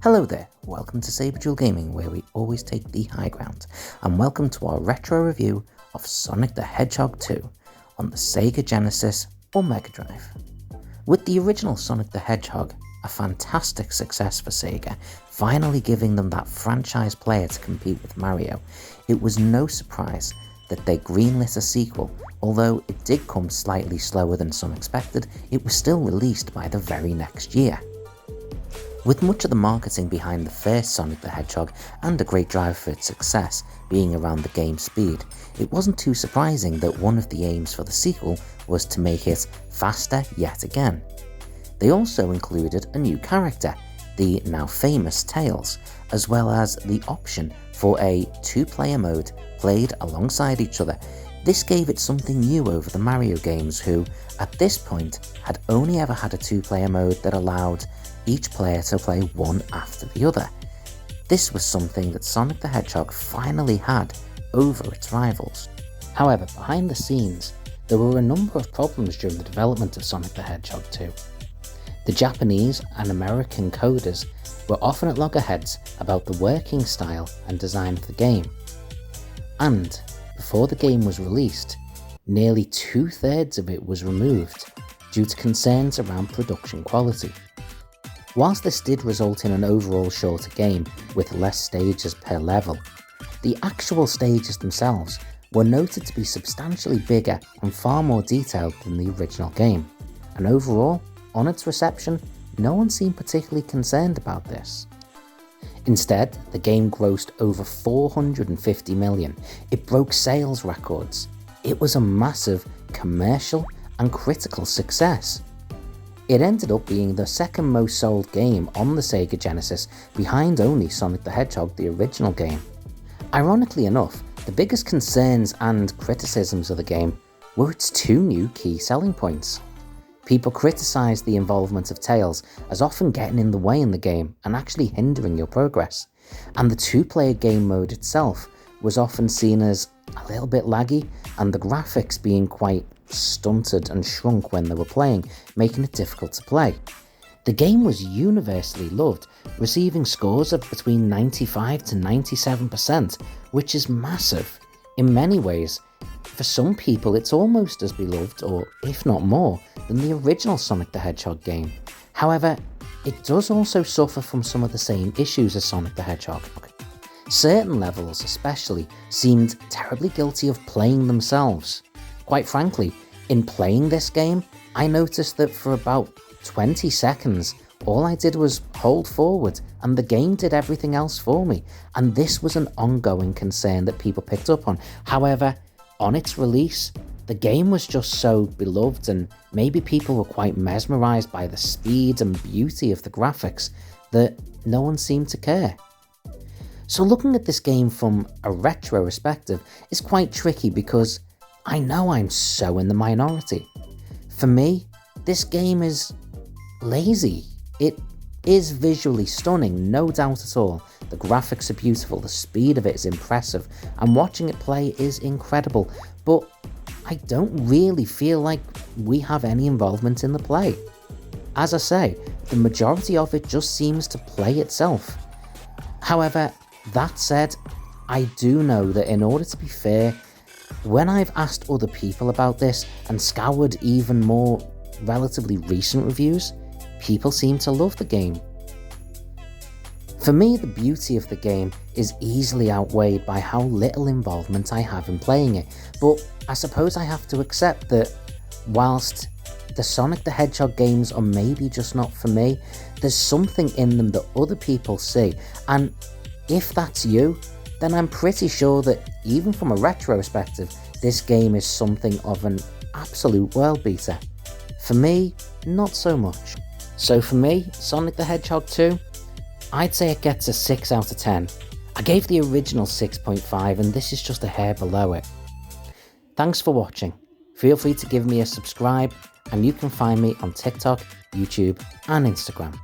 Hello there, welcome to SaberDuel Gaming, where we always take the high ground, and welcome to our retro review of Sonic the Hedgehog 2 on the Sega Genesis or Mega Drive. With the original Sonic the Hedgehog a fantastic success for Sega, finally giving them that franchise player to compete with Mario, it was no surprise that they greenlit a sequel. Although it did come slightly slower than some expected, it was still released by the very next year. With much of the marketing behind the first Sonic the Hedgehog and a great driver for its success being around the game's speed, it wasn't too surprising that one of the aims for the sequel was to make it faster yet again. They also included a new character, the now famous Tails, as well as the option for a two-player mode played alongside each other. This gave it something new over the Mario games, who, at this point, had only ever had a two-player mode that allowed each player to play one after the other. This was something that Sonic the Hedgehog finally had over its rivals. However, behind the scenes, there were a number of problems during the development of Sonic the Hedgehog 2. The Japanese and American coders were often at loggerheads about the working style and design of the game. And before the game was released, nearly 2/3 of it was removed due to concerns around production quality. Whilst this did result in an overall shorter game with less stages per level, the actual stages themselves were noted to be substantially bigger and far more detailed than the original game, and overall, on its reception, no one seemed particularly concerned about this. Instead, the game grossed over $450 million. It broke sales records. It was a massive commercial and critical success. It ended up being the second most sold game on the Sega Genesis, behind only Sonic the Hedgehog, the original game. Ironically enough, the biggest concerns and criticisms of the game were its two new key selling points. People criticised the involvement of Tails as often getting in the way in the game and actually hindering your progress, and the two-player game mode itself was often seen as a little bit laggy, and the graphics being quite stunted and shrunk when they were playing, making it difficult to play. The game was universally loved, receiving scores of between 95 to 97%, which is massive. In many ways, for some people it's almost as beloved, or if not more, than the original Sonic the Hedgehog game. However, it does also suffer from some of the same issues as Sonic the Hedgehog. Certain levels especially seemed terribly guilty of playing themselves. Quite frankly, in playing this game, I noticed that for about 20 seconds, all I did was hold forward and the game did everything else for me, and this was an ongoing concern that people picked up on. However, on its release, the game was just so beloved, and maybe people were quite mesmerised by the speed and beauty of the graphics that no one seemed to care. So looking at this game from a retro perspective is quite tricky, because I know I'm so in the minority. For me, this game is lazy. It is visually stunning, no doubt at all. The graphics are beautiful, the speed of it is impressive, and watching it play is incredible, but I don't really feel like we have any involvement in the play. As I say, the majority of it just seems to play itself. However, that said, I do know that in order to be fair, when I've asked other people about this and scoured even more relatively recent reviews, people seem to love the game. For me, the beauty of the game is easily outweighed by how little involvement I have in playing it, but I suppose I have to accept that whilst the Sonic the Hedgehog games are maybe just not for me, there's something in them that other people see, and if that's you, then I'm pretty sure that even from a retro perspective, this game is something of an absolute world beater. For me, not so much. So for me, Sonic the Hedgehog 2, I'd say it gets a 6 out of 10. I gave the original 6.5, and this is just a hair below it. Thanks for watching. Feel free to give me a subscribe, and you can find me on TikTok, YouTube and Instagram.